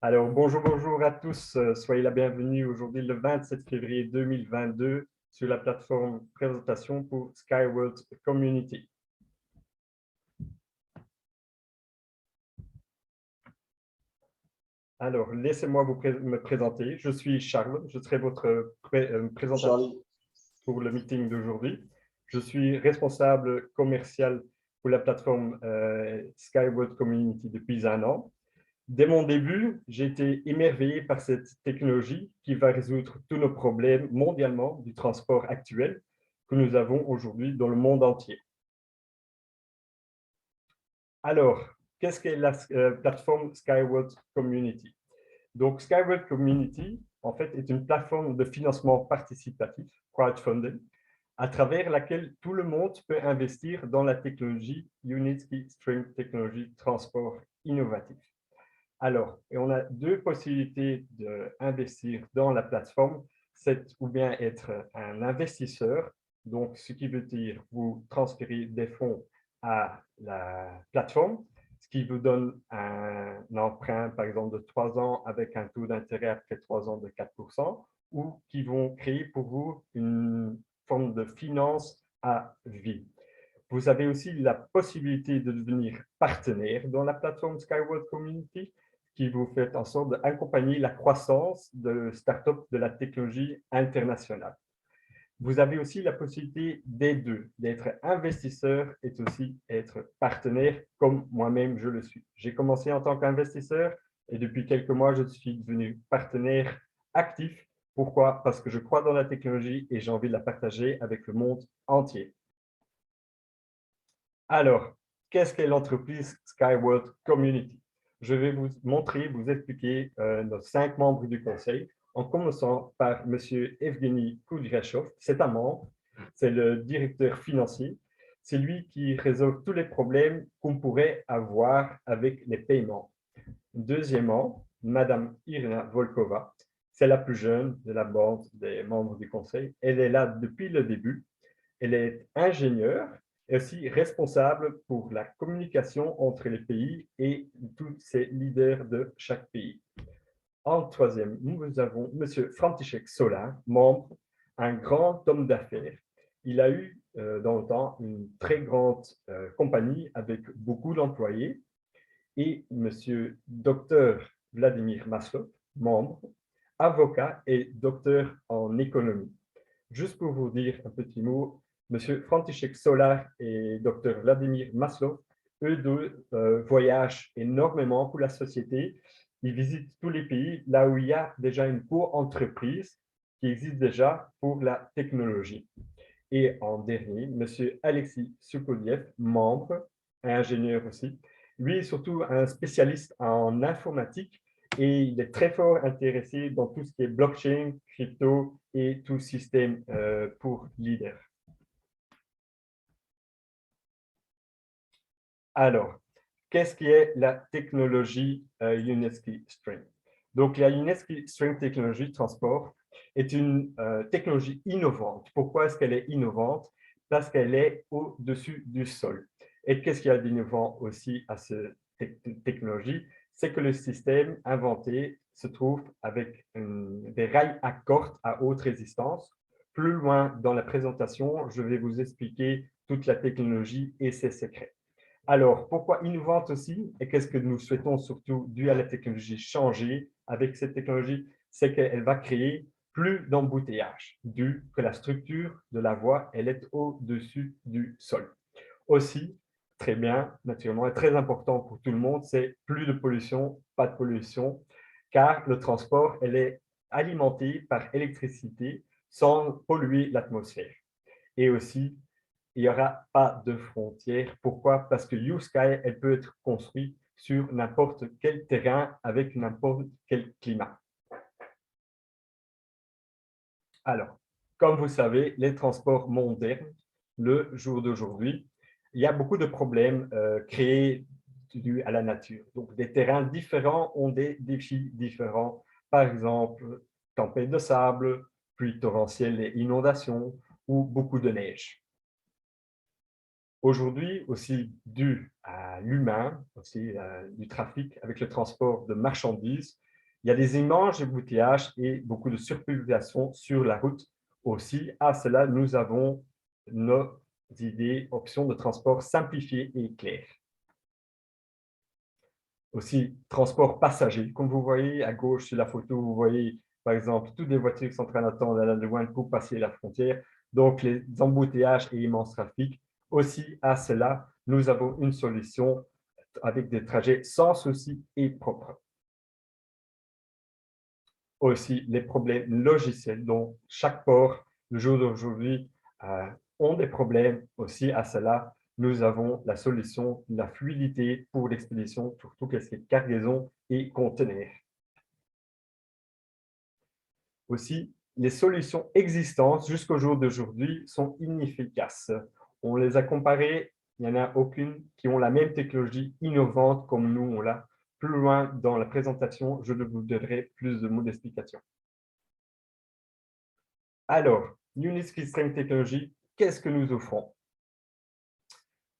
Alors, bonjour à tous. Soyez la bienvenue aujourd'hui le 27 février 2022 sur la plateforme présentation pour Skyworld Community. Alors, laissez-moi me présenter. Je suis Charles, je serai votre présentateur Charles. pour le meeting d'aujourd'hui. Je suis responsable commercial pour la plateforme Skyworld Community depuis 1 an. Dès mon début, j'ai été émerveillé par cette technologie qui va résoudre tous nos problèmes mondialement du transport actuel que nous avons aujourd'hui dans le monde entier. Alors, qu'est-ce qu'est la plateforme Skyworld Community? Donc, Skyworld Community, en fait, est une plateforme de financement participatif, crowdfunding, à travers laquelle tout le monde peut investir dans la technologie Unity String Technology Transport Innovatif. Alors, on a deux possibilités d'investir dans la plateforme. C'est ou bien être un investisseur, donc ce qui veut dire vous transférez des fonds à la plateforme, ce qui vous donne un emprunt, par exemple, de 3 ans avec un taux d'intérêt après 3 ans de 4%, ou qui vont créer pour vous une forme de finance à vie. Vous avez aussi la possibilité de devenir partenaire dans la plateforme Skyworld Community, qui vous fait en sorte d'accompagner la croissance de start-up de la technologie internationale. Vous avez aussi la possibilité des deux, d'être investisseur et aussi être partenaire, comme moi-même je le suis. J'ai commencé en tant qu'investisseur et depuis quelques mois, je suis devenu partenaire actif. Pourquoi? Parce que je crois dans la technologie et j'ai envie de la partager avec le monde entier. Alors, qu'est-ce qu'est l'entreprise Skyworld Community? Je vais vous montrer, vous expliquer nos 5 membres du conseil, en commençant par M. Evgeny Kudryashov. C'est un membre, c'est le directeur financier. C'est lui qui résolve tous les problèmes qu'on pourrait avoir avec les paiements. Deuxièmement, Madame Irina Volkova, c'est la plus jeune de la bande des membres du conseil. Elle est là depuis le début. Elle est ingénieure et aussi responsable pour la communication entre les pays et tous ces leaders de chaque pays. En troisième, nous avons M. František Solar, membre, un grand homme d'affaires. Il a eu dans le temps une très grande compagnie avec beaucoup d'employés. Et M. Dr Vladimir Maslov, membre, avocat et docteur en économie. Juste pour vous dire un petit mot, M. František Solar et Dr Vladimir Maslov, eux deux voyagent énormément pour la société. Ils visitent tous les pays là où il y a déjà une co-entreprise qui existe déjà pour la technologie. Et en dernier, M. Alexis Sokoliev, membre, ingénieur aussi. Lui est surtout un spécialiste en informatique et il est très fort intéressé dans tout ce qui est blockchain, crypto et tout système pour leader. Alors, qu'est-ce qui est la technologie Unity String? Donc, la Unity String Technology Transport est une technologie innovante. Pourquoi est-ce qu'elle est innovante? Parce qu'elle est au-dessus du sol. Et qu'est-ce qu'il y a d'innovant aussi à cette technologie? C'est que le système inventé se trouve avec des rails à cordes à haute résistance. Plus loin dans la présentation, je vais vous expliquer toute la technologie et ses secrets. Alors, pourquoi innovante aussi? Et qu'est-ce que nous souhaitons surtout, dû à la technologie, changer avec cette technologie? C'est qu'elle va créer plus d'embouteillage, dû que la structure de la voie, elle est au-dessus du sol. Aussi, très bien, naturellement, et très important pour tout le monde, c'est plus de pollution, pas de pollution, car le transport, elle est alimenté par électricité sans polluer l'atmosphère. Et aussi, il n'y aura pas de frontières. Pourquoi? Parce que U-Sky, elle peut être construite sur n'importe quel terrain avec n'importe quel climat. Alors, comme vous savez, les transports modernes, le jour d'aujourd'hui, il y a beaucoup de problèmes créés dus à la nature. Donc, des terrains différents ont des défis différents. Par exemple, tempête de sable, pluie torrentielle et inondations ou beaucoup de neige. Aujourd'hui, aussi dû à l'humain, aussi du trafic avec le transport de marchandises, Il y a des immenses embouteillages et beaucoup de surpopulation sur la route. Aussi, à cela, nous avons nos idées, options de transport simplifiées et claires. Aussi, transport passager. Comme vous voyez à gauche sur la photo, vous voyez par exemple toutes les voitures qui sont en train d'attendre à la douane pour passer la frontière. Donc, les embouteillages et immenses trafics. Aussi, à cela, nous avons une solution avec des trajets sans souci et propres. Aussi, les problèmes logiciels dont chaque port, le jour d'aujourd'hui, ont des problèmes. Aussi, à cela, nous avons la solution, la fluidité pour l'expédition, surtout tout ce qui est cargaison et conteneurs. Aussi, les solutions existantes jusqu'au jour d'aujourd'hui sont inefficaces. On les a comparées, il n'y en a aucune qui ont la même technologie innovante comme nous on l'a. Plus loin dans la présentation, je vous donnerai plus de mots d'explication. Alors, Uniski String Technology, qu'est-ce que nous offrons?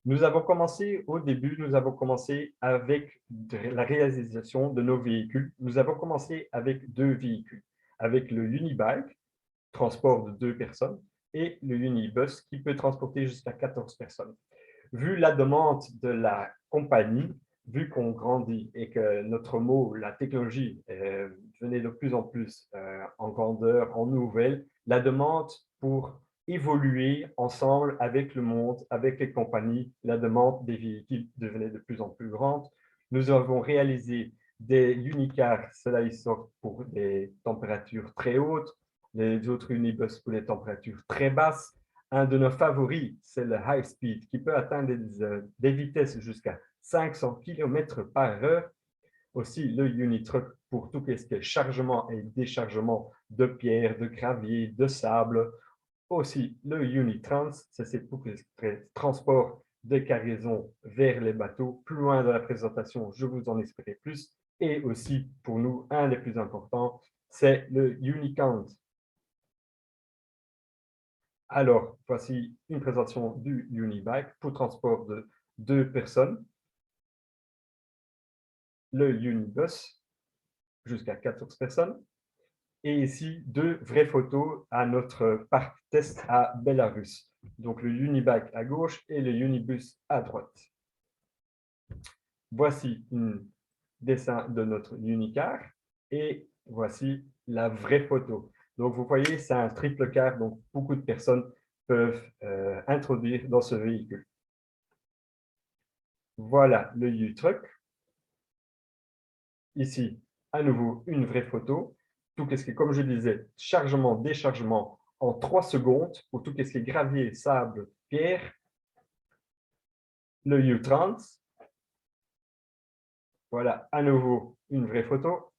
Nous avons commencé au début, nous avons commencé avec la réalisation de nos véhicules. Nous avons commencé avec 2 véhicules, avec le Unibike, transport de 2 personnes, et le Unibus qui peut transporter jusqu'à 14 personnes. Vu la demande de la compagnie, vu qu'on grandit et que notre mot, la technologie, venait de plus en plus en grandeur, en nouvelle, la demande pour évoluer ensemble avec le monde, avec les compagnies, la demande des véhicules devenait de plus en plus grande. Nous avons réalisé des unicars, cela ils sortent pour des températures très hautes, les autres unibus pour les températures très basses. Un de nos favoris, c'est le high speed, qui peut atteindre des vitesses jusqu'à 500 km par heure. Aussi, le Unitruck pour tout ce qui est chargement et déchargement de pierres, de gravier, de sable. Aussi, le Unitrans, c'est pour le transport de cargaison vers les bateaux. Plus loin dans la présentation, je vous en expliquerai plus. Et aussi, pour nous, un des plus importants, c'est le Unicount. Alors, voici une présentation du Unibike pour transport de 2 personnes. Le Unibus, jusqu'à 14 personnes. Et ici, 2 vraies photos à notre parc test à Belarus. Donc, le Unibike à gauche et le Unibus à droite. Voici un dessin de notre Unicar et voici la vraie photo. Donc, vous voyez, c'est un triple car, donc beaucoup de personnes peuvent introduire dans ce véhicule. Voilà le U-Truck. Ici, à nouveau, une vraie photo. Tout ce qui est, comme je disais, chargement, déchargement en 3 secondes pour tout ce qui est gravier, sable, pierre. Le U-Trans. Voilà, à nouveau, une vraie photo.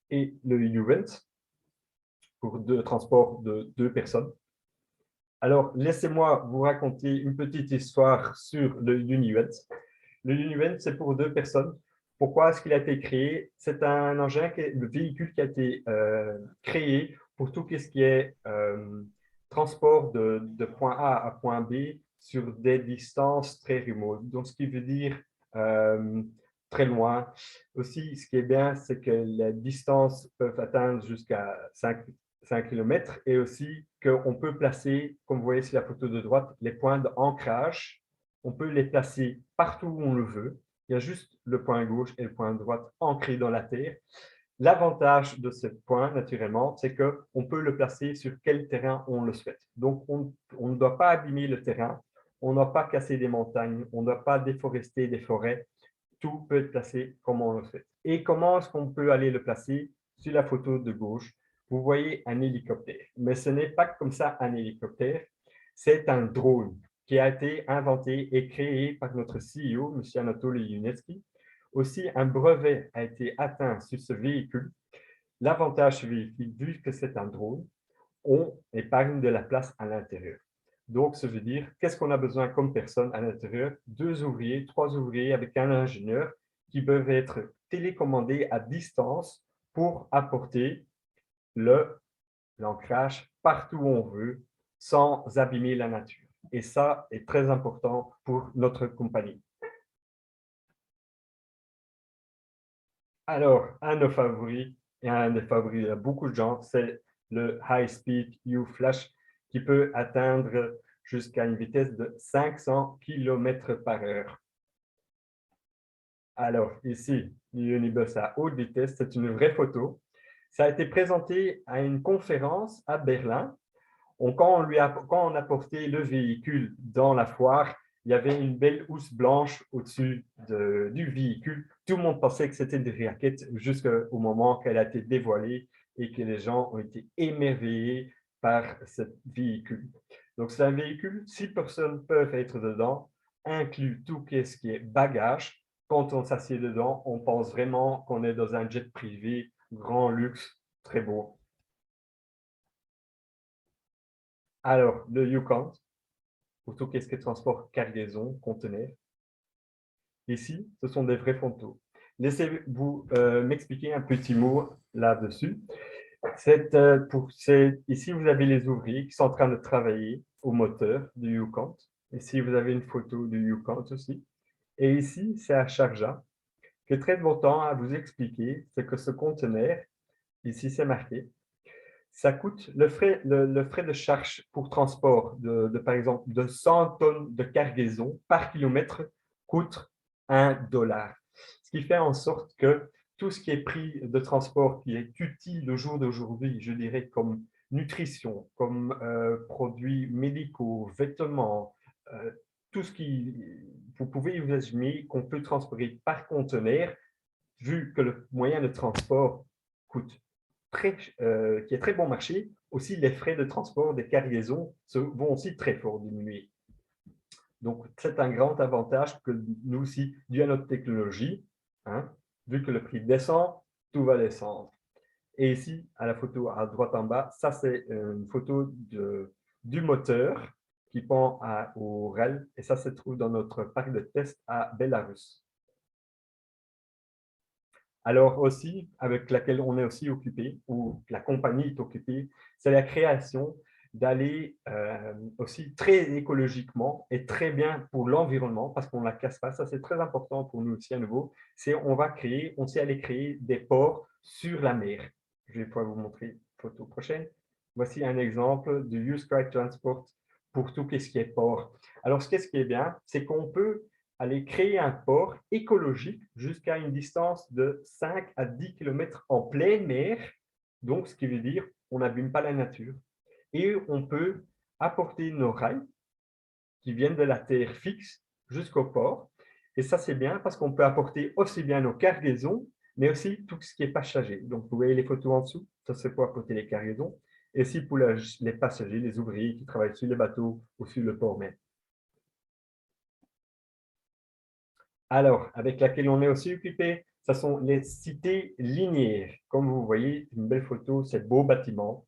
Et le U-Vent pour transport de 2 personnes. Alors, laissez-moi vous raconter une petite histoire sur le Univent. Le Univent, c'est pour 2 personnes. Pourquoi est-ce qu'il a été créé? C'est un engin, le véhicule qui a été créé pour tout ce qui est transport de point A à point B sur des distances très remotes. Donc, ce qui veut dire très loin. Aussi, ce qui est bien, c'est que les distances peuvent atteindre jusqu'à 5 km et aussi qu'on peut placer, comme vous voyez sur la photo de droite, les points d'ancrage. On peut les placer partout où on le veut. Il y a juste le point gauche et le point droite ancrés dans la terre. L'avantage de ce point, naturellement, c'est qu'on peut le placer sur quel terrain on le souhaite. Donc, on ne doit pas abîmer le terrain, on ne doit pas casser des montagnes, on ne doit pas déforester des forêts. Tout peut être placé comme on le souhaite. Et comment est-ce qu'on peut aller le placer? Sur la photo de gauche, vous voyez un hélicoptère. Mais ce n'est pas comme ça un hélicoptère, c'est un drone qui a été inventé et créé par notre CEO, M. Anatoly Yunetsky. Aussi, un brevet a été atteint sur ce véhicule. L'avantage de ce véhicule, vu que c'est un drone, on épargne de la place à l'intérieur. Donc, ça veut dire, qu'est-ce qu'on a besoin comme personne à l'intérieur? 2 ouvriers, 3 ouvriers avec un ingénieur qui peuvent être télécommandés à distance pour apporter l'ancrage partout où on veut sans abîmer la nature. Et ça est très important pour notre compagnie. Alors, un de nos favoris, et un des favoris de beaucoup de gens, c'est le High Speed U-Flash qui peut atteindre jusqu'à une vitesse de 500 km par heure. Alors, ici, l'Unibus à haute vitesse, c'est une vraie photo. Ça a été présenté à une conférence à Berlin. Quand on a porté le véhicule dans la foire, il y avait une belle housse blanche au-dessus du véhicule. Tout le monde pensait que c'était des raquettes jusqu'au moment qu'elle a été dévoilée et que les gens ont été émerveillés par ce véhicule. Donc, c'est un véhicule, 6 personnes peuvent être dedans, inclut tout ce qui est bagage. Quand on s'assied dedans, on pense vraiment qu'on est dans un jet privé, grand luxe, très beau. Alors, le Yukon, pour tout ce qui est transport, cargaison, conteneur. Ici, ce sont des vraies photos. Laissez-vous m'expliquer un petit mot là-dessus. Ici, vous avez les ouvriers qui sont en train de travailler au moteur du Yukon. Ici, vous avez une photo du Yukon aussi. Et ici, c'est à Sharjah, que très longtemps à vous expliquer ce que ce conteneur, ici c'est marqué, ça coûte le frais de charge pour transport par exemple, de 100 tonnes de cargaison par kilomètre coûte $1. Ce qui fait en sorte que tout ce qui est prix de transport qui est utile au jour d'aujourd'hui, je dirais comme nutrition, comme produits médicaux, vêtements, tout ce qui, vous pouvez imaginer qu'on peut transporter par conteneur, vu que le moyen de transport coûte qui est très bon marché, aussi les frais de transport des cargaisons vont aussi très fort diminuer. Donc, c'est un grand avantage que nous aussi, dû à notre technologie, hein, vu que le prix descend, tout va descendre. Et ici, à la photo à droite en bas, ça c'est une photo du moteur qui pend au rail, et ça se trouve dans notre parc de test à Belarus. Alors aussi, avec laquelle on est aussi occupé, ou la compagnie est occupée, c'est la création d'aller aussi très écologiquement et très bien pour l'environnement, parce qu'on ne la casse pas, ça c'est très important pour nous aussi à nouveau, c'est on sait aller créer des ports sur la mer. Je vais pouvoir vous montrer une photo prochaine. Voici un exemple de Use Cry Transport pour tout ce qui est port. Alors, ce qui est bien, c'est qu'on peut aller créer un port écologique jusqu'à une distance de 5 à 10 km en pleine mer, donc ce qui veut dire qu'on n'abîme pas la nature. Et on peut apporter nos rails qui viennent de la terre fixe jusqu'au port. Et ça, c'est bien parce qu'on peut apporter aussi bien nos cargaisons, mais aussi tout ce qui est passager. Donc, vous voyez les photos en dessous, ça c'est pour apporter les cargaisons. Et aussi pour les passagers, les ouvriers qui travaillent sur les bateaux ou sur le port même. Alors, avec laquelle on est aussi occupé, ce sont les cités linéaires. Comme vous voyez, une belle photo, ces beaux bâtiments.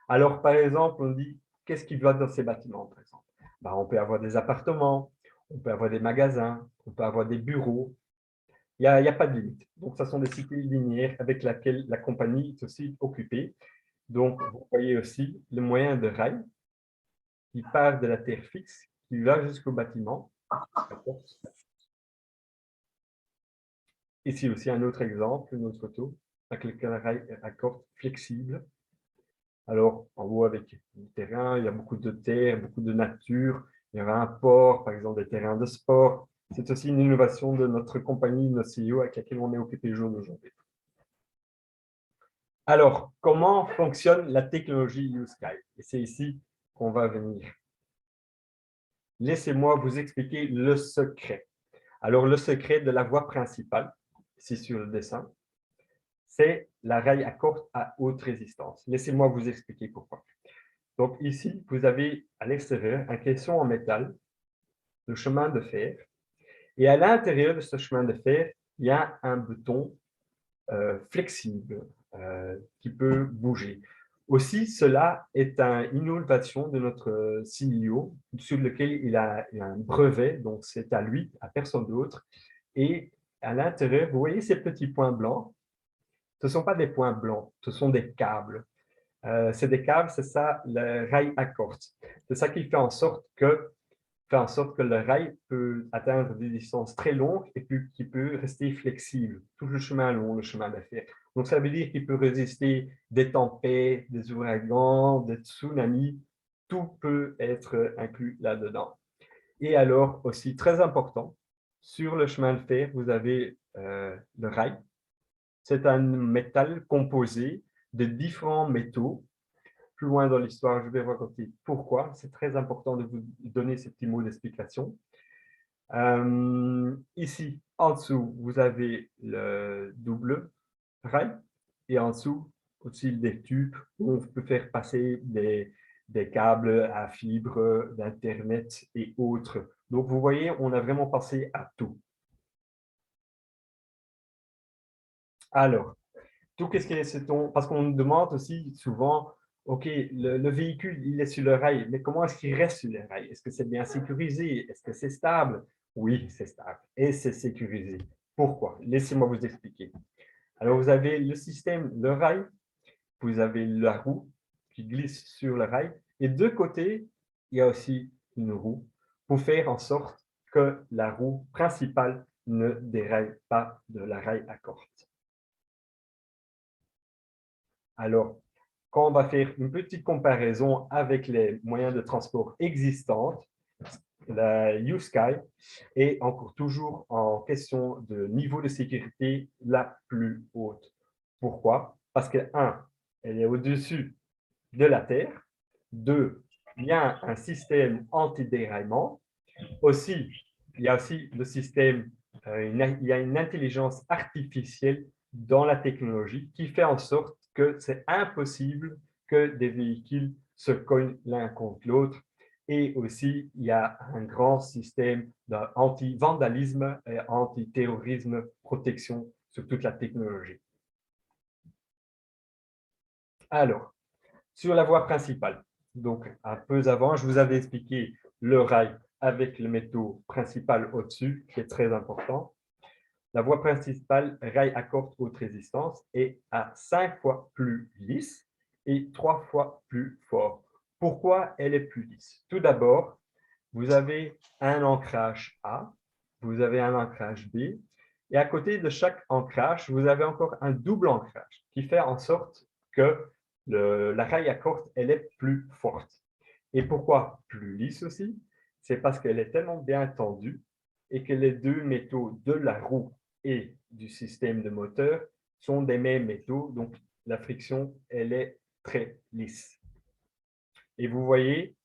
Alors, par exemple, on dit, qu'est-ce qui doit dans ces bâtiments, par exemple? Ben, on peut avoir des appartements, on peut avoir des magasins, on peut avoir des bureaux. Il n'y a pas de limite. Donc, ce sont des cités linéaires avec lesquelles la compagnie est aussi occupée. Donc, vous voyez aussi le moyen de rail qui part de la terre fixe, qui va jusqu'au bâtiment. Ici aussi un autre exemple, une autre photo, avec le rail à corde flexible. Alors, en haut, avec le terrain, il y a beaucoup de terre, beaucoup de nature. Il y aura un port, par exemple, des terrains de sport. C'est aussi une innovation de notre compagnie, notre CEO, avec laquelle on est occupé le jour d'aujourd'hui. Alors, comment fonctionne la technologie U-Sky? Et c'est ici qu'on va venir. Laissez-moi vous expliquer le secret. Alors, le secret de la voie principale, ici sur le dessin, c'est la rail à corde à haute résistance. Laissez-moi vous expliquer pourquoi. Donc ici, vous avez à l'extérieur un caisson en métal, le chemin de fer, et à l'intérieur de ce chemin de fer, il y a un bouton flexible qui peut bouger. Aussi, cela est une innovation de notre CEO sur lequel il a un brevet, donc c'est à lui, à personne d'autre. Et à l'intérieur, vous voyez ces petits points blancs? Ce ne sont pas des points blancs, ce sont des câbles. C'est des câbles, c'est ça, le rail à corde. C'est ça qui fait en sorte que fait en sorte que le rail peut atteindre des distances très longues et puis qui peut rester flexible, tout le chemin long, le chemin d'affaires. Donc, ça veut dire qu'il peut résister des tempêtes, des ouragans, des tsunamis, tout peut être inclus là-dedans. Et alors, aussi très important, sur le chemin de fer, vous avez le rail. C'est un métal composé de différents métaux. Plus loin dans l'histoire, je vais vous raconter pourquoi. C'est très important de vous donner ces petits mots d'explication. Ici, en dessous, vous avez le double rail et en dessous, aussi des tubes où on peut faire passer des câbles à fibre, d'Internet et autres. Donc, vous voyez, on a vraiment pensé à tout. Alors, tout qu'est-ce que c'est parce qu'on nous demande aussi souvent, OK, le véhicule, il est sur le rail, mais comment est-ce qu'il reste sur le rail? Est-ce que c'est bien sécurisé? Est-ce que c'est stable? Oui, c'est stable et c'est sécurisé. Pourquoi? Laissez-moi vous expliquer. Alors, vous avez le système, le rail, vous avez la roue qui glisse sur le rail et de côté, il y a aussi une roue pour faire en sorte que la roue principale ne déraille pas de la rail à corde. Alors, quand on va faire une petite comparaison avec les moyens de transport existants, la U-Sky est encore toujours en question de niveau de sécurité la plus haute. Pourquoi? Parce que, un, elle est au-dessus de la Terre. Deux, il y a un système anti-déraillement. Aussi, il y a aussi le système, il y a une intelligence artificielle dans la technologie qui fait en sorte que c'est impossible que des véhicules se cognent l'un contre l'autre. Et aussi, il y a un grand système d'anti-vandalisme et anti-terrorisme, protection sur toute la technologie. Alors, sur la voie principale, donc un peu avant, je vous avais expliqué le rail avec le métaux principal au-dessus, qui est très important. La voie principale, rail à corde haute résistance, est à 5 fois plus lisse et 3 fois plus fort. Pourquoi elle est plus lisse? Tout d'abord, vous avez un ancrage A, vous avez un ancrage B, et à côté de chaque ancrage, vous avez encore un double ancrage qui fait en sorte que la rail à corde, elle est plus forte. Et pourquoi plus lisse aussi? C'est parce qu'elle est tellement bien tendue et que les deux métaux de la roue et du système de moteur sont des mêmes métaux, donc la friction, elle est très lisse. Et vous voyez,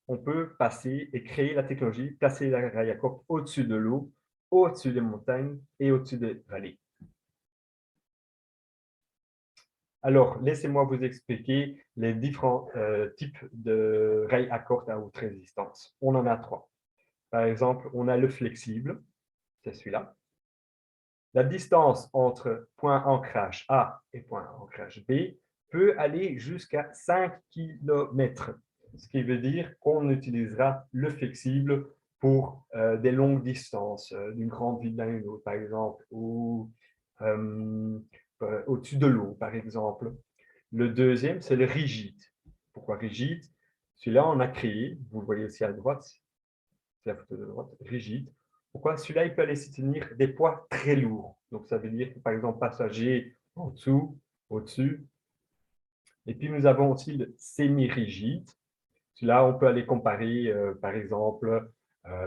on peut passer et créer la technologie, placer la rail à corde au-dessus de l'eau, au-dessus des montagnes et au-dessus des vallées. Alors, laissez-moi vous expliquer les différents types de rails à corde à haute résistance. On en a trois. Par exemple, on a le flexible, c'est celui-là. La distance entre point ancrage A et point ancrage B peut aller jusqu'à 5 km, ce qui veut dire qu'on utilisera le flexible pour des longues distances, d'une grande ville à une autre, par exemple, ou au-dessus de l'eau, par exemple. Le deuxième, c'est le rigide. Pourquoi rigide? Celui-là, on a créé, vous le voyez aussi à droite, c'est la photo de droite, rigide. Pourquoi? Celui-là, il peut aller soutenir des poids très lourds. Donc, ça veut dire que, par exemple, passager en dessous, au-dessus. Et puis, nous avons aussi le semi-rigide. Celui-là, on peut aller comparer, par exemple,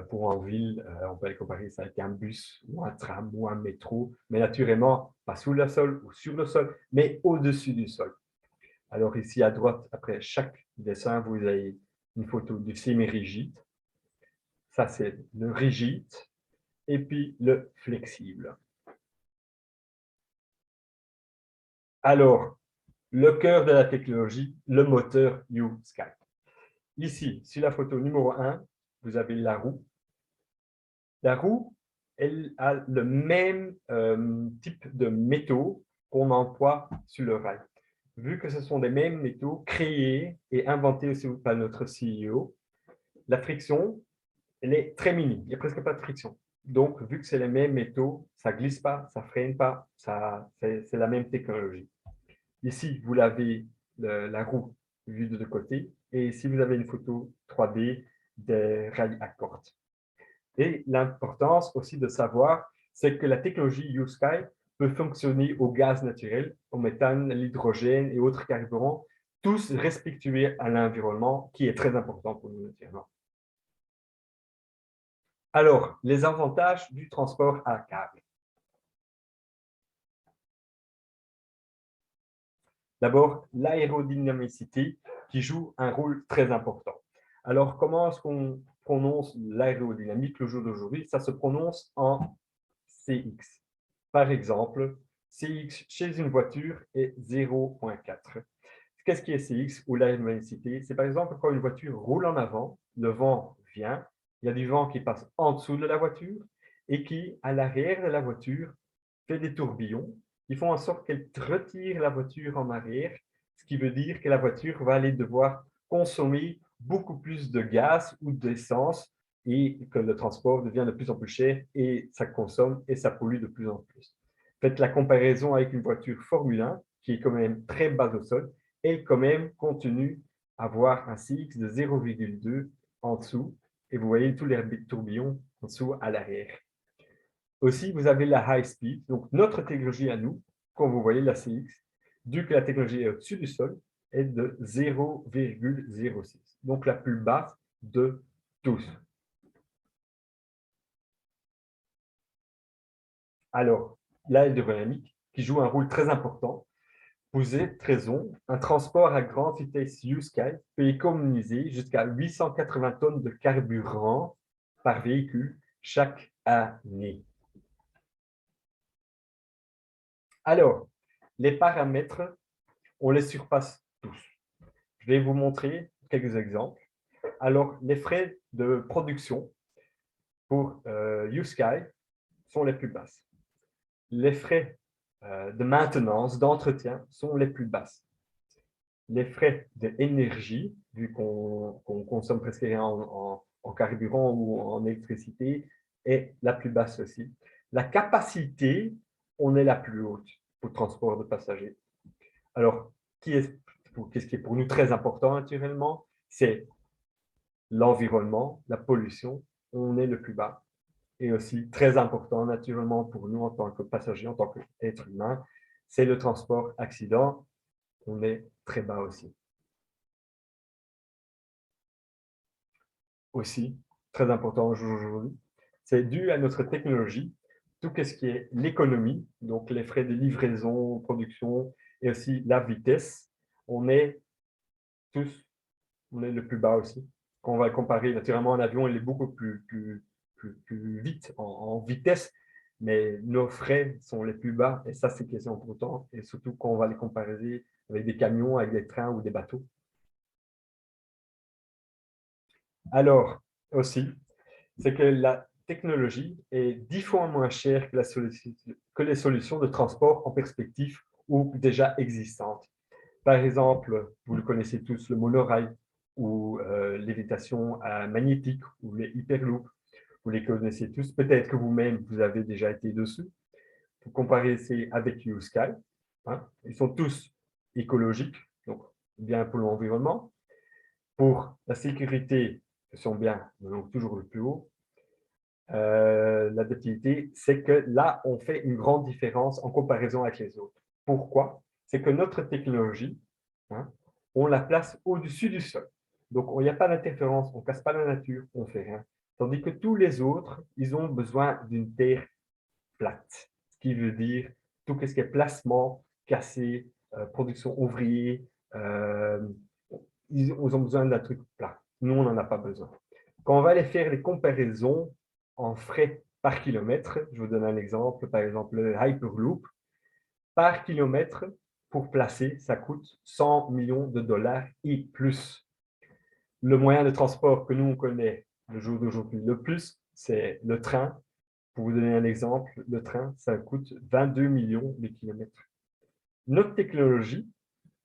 pour en ville, on peut aller comparer ça avec un bus ou un tram ou un métro, mais naturellement, pas sous le sol ou sur le sol, mais au-dessus du sol. Alors ici à droite, après chaque dessin, vous avez une photo du semi-rigide. Ça, c'est le rigide et puis le flexible. Alors, le cœur de la technologie, le moteur U-Sky. Ici, sur la photo numéro 1, vous avez la roue. La roue, elle a le même type de métaux qu'on emploie sur le rail. Vu que ce sont des mêmes métaux créés et inventés aussi par notre CEO, la friction, elle est très minime. Il n'y a presque pas de friction. Donc, vu que c'est les mêmes métaux, ça ne glisse pas, ça ne freine pas, c'est la même technologie. Ici, vous l'avez la roue vue de côté. Et ici, vous avez une photo 3D des rails à cordes. Et l'importance aussi de savoir, c'est que la technologie USky peut fonctionner au gaz naturel, au méthane, l'hydrogène et autres carburants, tous respectueux à l'environnement, qui est très important pour nous naturellement. Alors, les avantages du transport à câble. D'abord, l'aérodynamicité qui joue un rôle très important. Alors, comment est-ce qu'on prononce l'aérodynamique le jour d'aujourd'hui? Ça se prononce en CX. Par exemple, CX chez une voiture est 0,4. Qu'est-ce qui est CX ou l'aérodynamicité? C'est par exemple quand une voiture roule en avant, le vent vient, il y a du vent qui passe en dessous de la voiture et qui, à l'arrière de la voiture, fait des tourbillons qui font en sorte qu'elle retire la voiture en arrière, ce qui veut dire que la voiture va aller devoir consommer beaucoup plus de gaz ou d'essence et que le transport devient de plus en plus cher et ça consomme et ça pollue de plus en plus. Faites la comparaison avec une voiture Formule 1 qui est quand même très basse au sol, elle quand même continue à avoir un CX de 0,2 en dessous et vous voyez tous les tourbillons en dessous à l'arrière. Aussi, vous avez la high speed, donc notre technologie à nous, quand vous voyez la CX, vu que la technologie est au-dessus du sol, est de 0,06, donc la plus basse de tous. Alors, l'aérodynamique, qui joue un rôle très important, vous êtes raison, un transport à grande vitesse USky peut économiser jusqu'à 880 tonnes de carburant par véhicule chaque année. Alors, les paramètres, on les surpasse tous. Je vais vous montrer quelques exemples. Alors, les frais de production pour USky sont les plus basses. Les frais de maintenance, d'entretien sont les plus basses. Les frais d'énergie, vu qu'on consomme presque rien en carburant ou en électricité, est la plus basse aussi. La capacité, on est la plus haute pour le transport de passagers. Alors, qu'est-ce qui est pour nous très important naturellement? C'est l'environnement, la pollution, on est le plus bas. Et aussi très important naturellement pour nous en tant que passagers, en tant qu'être humain, c'est le transport accident, on est très bas aussi. Aussi, très important aujourd'hui, c'est dû à notre technologie, tout ce qui est l'économie, donc les frais de livraison, production, et aussi la vitesse, on est tous, on est le plus bas aussi. Quand on va le comparer, naturellement, un avion, il est beaucoup plus vite en vitesse, mais nos frais sont les plus bas, et ça, c'est question important, et surtout quand on va les comparer avec des camions, avec des trains ou des bateaux. Alors, aussi, c'est que la technologie est 10 fois moins chère que les solutions de transport en perspective ou déjà existantes. Par exemple, vous le connaissez tous, le monorail ou lévitation magnétique ou les hyperloops. Vous les connaissez tous. Peut-être que vous-même, vous avez déjà été dessus. Vous comparez avec USky. Hein, ils sont tous écologiques, donc bien pour l'environnement. Pour la sécurité, ils sont bien, donc toujours le plus haut. L'adaptivité, c'est que là, on fait une grande différence en comparaison avec les autres. Pourquoi? C'est que notre technologie, hein, on la place au-dessus du sol. Donc, il n'y a pas d'interférence, on ne casse pas la nature, on ne fait rien. Tandis que tous les autres, ils ont besoin d'une terre plate. Ce qui veut dire tout ce qui est placement, cassé, production ouvrier, ils ont besoin d'un truc plat. Nous, on n'en a pas besoin. Quand on va aller faire les comparaisons en frais par kilomètre, je vous donne un exemple, par exemple le Hyperloop, par kilomètre, pour placer, ça coûte 100 millions de dollars et plus. Le moyen de transport que nous, on connaît le jour d'aujourd'hui le plus, c'est le train. Pour vous donner un exemple, le train, ça coûte 22 millions de kilomètres. Notre technologie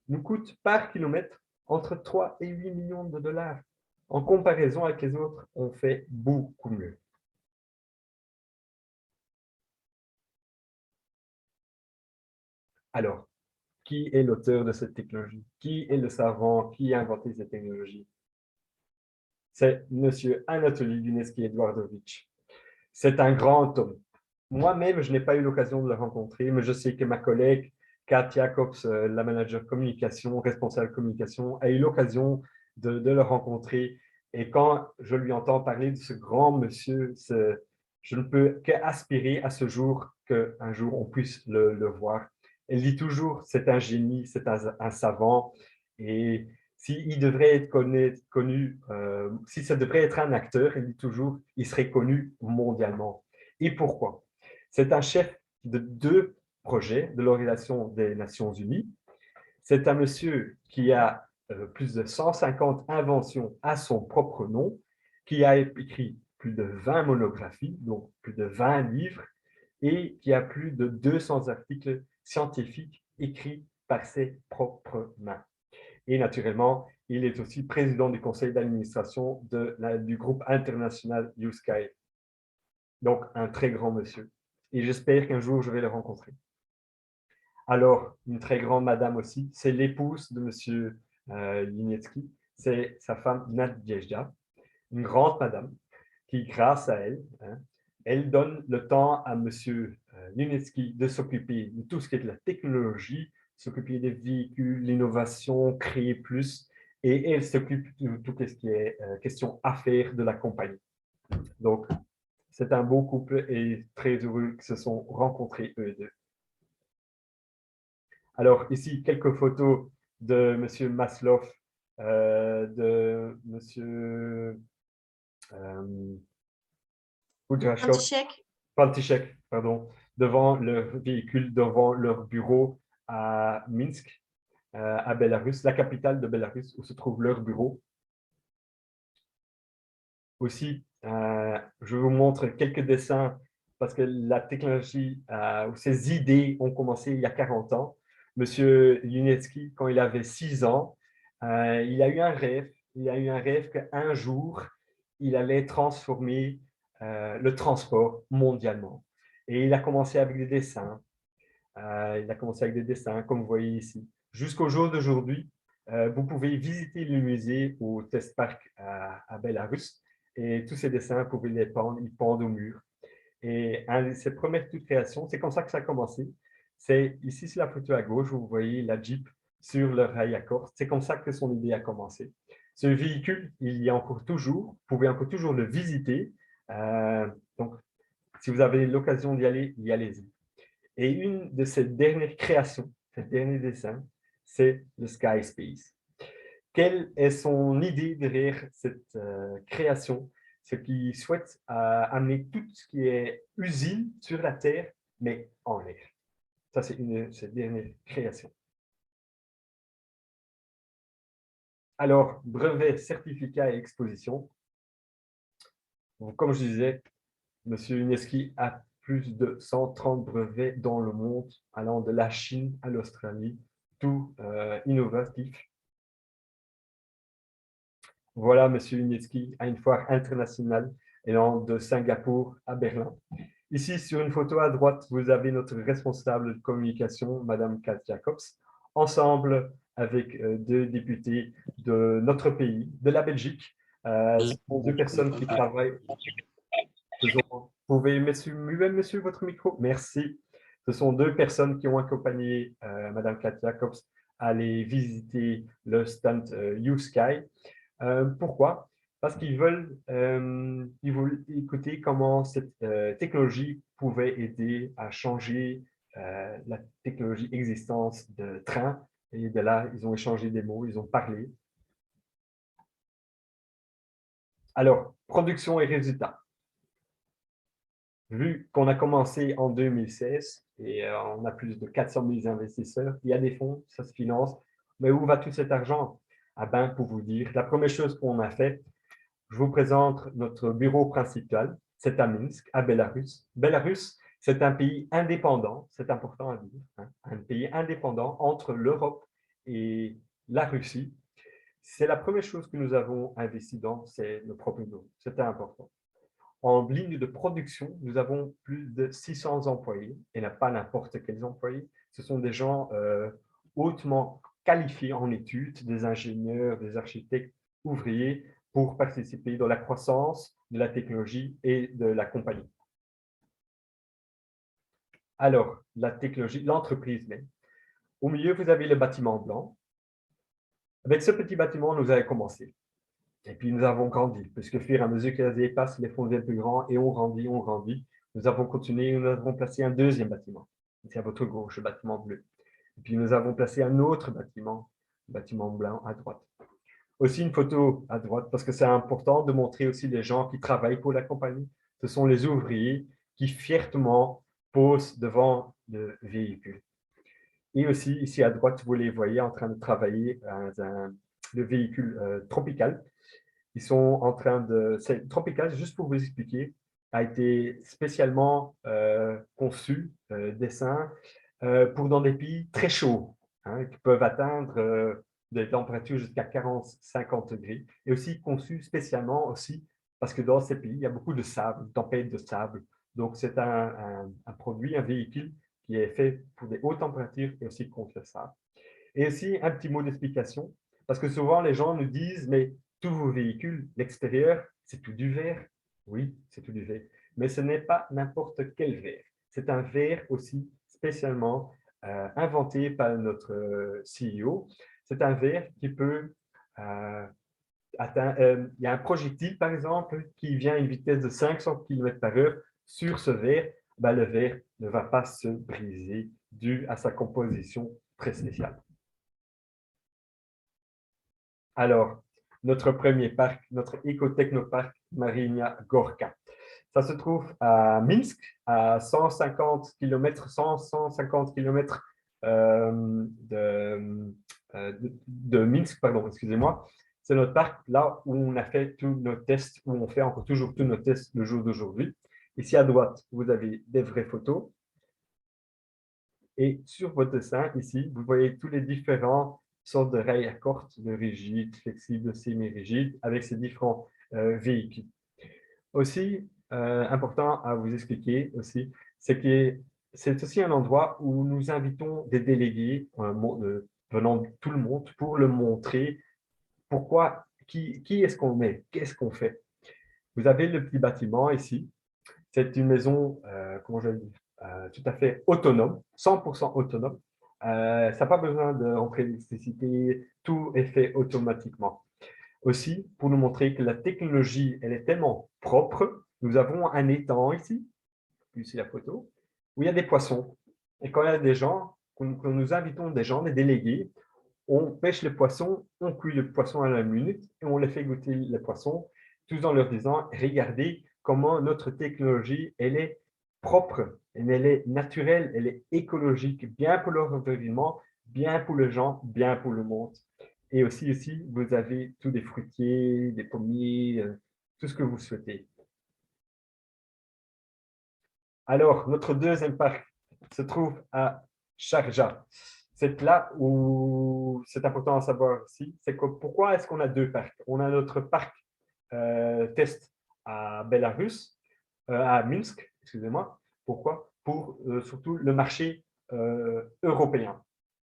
nous coûte par kilomètre entre 3 et 8 millions de dollars. En comparaison avec les autres, on fait beaucoup mieux. Alors, qui est l'auteur de cette technologie? Qui est le savant? Qui a inventé cette technologie? c'est M. Anatoly Yuneski-Eduardovitch. C'est un grand homme. Moi-même, je n'ai pas eu l'occasion de le rencontrer, mais je sais que ma collègue Kat Jacobs, la manager communication, responsable communication, a eu l'occasion de le rencontrer. Et quand je lui entends parler de ce grand monsieur, je ne peux qu'aspirer à ce jour qu'un jour on puisse le voir. Elle dit toujours, c'est un génie, c'est un savant. Et s'il devrait être connu, si ça devrait être un acteur, elle dit toujours, il serait connu mondialement. Et pourquoi? C'est un chef de 2 projets de l'Organisation des Nations Unies. C'est un monsieur qui a plus de 150 inventions à son propre nom, qui a écrit plus de 20 monographies, donc plus de 20 livres, et qui a plus de 200 articles scientifiques écrits par ses propres mains. Et naturellement, il est aussi président du conseil d'administration du groupe international YouSky. Donc, un très grand monsieur. Et j'espère qu'un jour, je vais le rencontrer. Alors, une très grande madame aussi, c'est l'épouse de M. Yunietsky, c'est sa femme Nadezhda, une grande madame qui, grâce à elle, elle donne le temps à M. Yunietsky de s'occuper de tout ce qui est de la technologie, s'occuper des véhicules, l'innovation, créer plus, et elle s'occupe de tout ce qui est question affaires de la compagnie. Donc, c'est un beau couple et très heureux qu'ils se sont rencontrés eux deux. Alors, ici, quelques photos de M. Maslow, de M. Koudrachov, Pantichek, pardon, devant leur véhicule, devant leur bureau à Minsk, à Bélarus, la capitale de Bélarus, où se trouve leur bureau. Aussi, je vous montre quelques dessins parce que la technologie, ou ces idées ont commencé il y a 40 ans. Monsieur Yunietsky, quand il avait 6 ans, il a eu un rêve. Il a eu un rêve qu'un jour, il allait transformer le transport mondialement. Et il a commencé avec des dessins. Il a commencé avec des dessins, comme vous voyez ici. Jusqu'au jour d'aujourd'hui, vous pouvez visiter le musée au Test Park à Bélarus et tous ces dessins, vous pouvez les pendre, ils pendent au mur. Et un de ses premières toutes créations, c'est comme ça que ça a commencé. C'est ici, sur la photo à gauche, vous voyez la Jeep sur le rail à corde. C'est comme ça que son idée a commencé. Ce véhicule, il y a encore toujours, vous pouvez encore toujours le visiter. Donc, si vous avez l'occasion d'y aller, y allez-y. Et une de ses dernières créations, ses derniers dessins, c'est le Sky Space. Quelle est son idée derrière cette création? Ce qui souhaite amener tout ce qui est usine sur la Terre, mais en l'air. Ça, c'est une de ses dernières créations. Alors, brevet, certificat et exposition. Donc, comme je disais, M. Yuniesky a plus de 130 brevets dans le monde, allant de la Chine à l'Australie, tout innovatif. Voilà, M. Yuniesky à une foire internationale allant de Singapour à Berlin. Ici, sur une photo à droite, vous avez notre responsable de communication, Mme Kat Jacobs, ensemble avec 2 députés de notre pays, de la Belgique. Ce sont 2 personnes qui travaillent. Vous pouvez muer, monsieur, votre micro? Merci. Ce sont 2 personnes qui ont accompagné Mme Kat Jacobs à aller visiter le stand YouSky. Pourquoi? Parce qu'ils veulent écouter comment cette technologie pouvait aider à changer la technologie existence de train. Et de là, ils ont échangé des mots, ils ont parlé. Alors, production et résultats. Vu qu'on a commencé en 2016 et on a plus de 400 000 investisseurs, il y a des fonds, ça se finance. Mais où va tout cet argent? Ah ben, pour vous dire, la première chose qu'on a fait, je vous présente notre bureau principal, c'est à Minsk, à Bélarus. Bélarus, c'est un pays indépendant, c'est important à dire, hein, un pays indépendant entre l'Europe et la Russie. C'est la première chose que nous avons investi dans, c'est le propre bureau. C'était important. En ligne de production, nous avons plus de 600 employés, et pas n'importe quels employés. Ce sont des gens hautement qualifiés en études, des ingénieurs, des architectes, ouvriers, pour participer dans la croissance de la technologie et de la compagnie. Alors, la technologie, l'entreprise même. Au milieu, vous avez le bâtiment blanc. Avec ce petit bâtiment, nous avons commencé. Et puis, nous avons grandi, puisque au fur et à mesure que les années passent, les fonds deviennent plus grands et on grandit, on grandit. Nous avons continué, nous avons placé un deuxième bâtiment. C'est à votre gauche, le bâtiment bleu. Et puis, nous avons placé un autre bâtiment, le bâtiment blanc à droite. Aussi une photo à droite, parce que c'est important de montrer aussi les gens qui travaillent pour la compagnie. Ce sont les ouvriers qui fièrement posent devant le véhicule. Et aussi, ici à droite, vous les voyez en train de travailler le véhicule Tropical. Ils sont en train de… Tropical, juste pour vous expliquer, a été spécialement conçu, dessin, pour dans des pays très chauds, hein, qui peuvent atteindre des températures jusqu'à 40-50 degrés, et aussi conçu spécialement aussi parce que dans ces pays, il y a beaucoup de sable, tempêtes de sable. Donc, c'est un produit, un véhicule qui est fait pour des hautes températures et aussi contre le sable. Et aussi, un petit mot d'explication, parce que souvent, les gens nous disent, mais tous vos véhicules, l'extérieur, c'est tout du verre. Oui, c'est tout du verre. Mais ce n'est pas n'importe quel verre. C'est un verre aussi spécialement inventé par notre CEO. C'est un verre qui peut atteindre… il y a un projectile, par exemple, qui vient à une vitesse de 500 km/h sur ce verre. Ben, le verre ne va pas se briser dû à sa composition très spéciale. Alors, notre premier parc, notre éco-technoparc Marinia Gorka. Ça se trouve à Minsk, à 150 km, 150 km de Minsk, pardon, excusez-moi. C'est notre parc là où on a fait tous nos tests, où on fait encore toujours tous nos tests le jour d'aujourd'hui. Ici à droite, vous avez des vraies photos. Et sur votre dessin, ici, vous voyez tous les différents sortes de rails à cordes, de rigides, flexibles, semi-rigides, avec ces différents véhicules. Aussi, important à vous expliquer aussi, c'est que c'est aussi un endroit où nous invitons des délégués venant de tout le monde pour le montrer pourquoi, qui est-ce qu'on met, qu'est-ce qu'on fait. Vous avez le petit bâtiment ici. C'est une maison, comment je vais dire, tout à fait autonome, 100% autonome. Ça n'a pas besoin de rentrer l'électricité, tout est fait automatiquement. Aussi, pour nous montrer que la technologie, elle est tellement propre, nous avons un étang ici, ici la photo, où il y a des poissons. Et quand il y a des gens, quand nous invitons des gens, des délégués, on pêche le poisson, on cuit le poisson à la minute et on les fait goûter les poissons, tout en leur disant, regardez comment notre technologie, elle est propre, elle est naturelle, elle est écologique, bien pour l'environnement, bien pour les gens, bien pour le monde. Et aussi, ici, vous avez tous des fruitiers, des pommiers, tout ce que vous souhaitez. Alors, notre deuxième parc se trouve à Sharjah. C'est là où c'est important à savoir aussi, c'est que pourquoi est-ce qu'on a deux parcs? On a notre parc test à Belarus, à Minsk, excusez-moi. Pourquoi? Pour surtout le marché européen.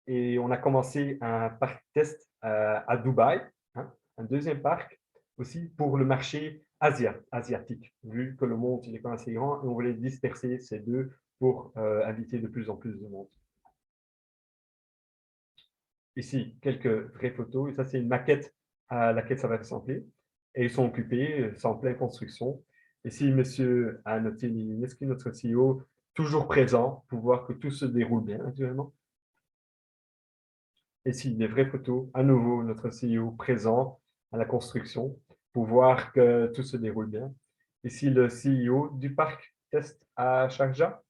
Et on a commencé un parc test à Dubaï, hein, un deuxième parc aussi pour le marché asiatique, vu que le monde il est quand même assez grand et on voulait disperser ces deux pour inviter de plus en plus de monde. Ici, quelques vraies photos. Et ça, c'est une maquette à laquelle ça va ressembler. Et ils sont occupés, c'est en pleine construction. Ici, monsieur Anotti, notre CEO, toujours présent pour voir que tout se déroule bien actuellement. Ici, des vraies photos. À nouveau, notre CEO présent à la construction pour voir que tout se déroule bien. Ici, le CEO du parc test à Sharjah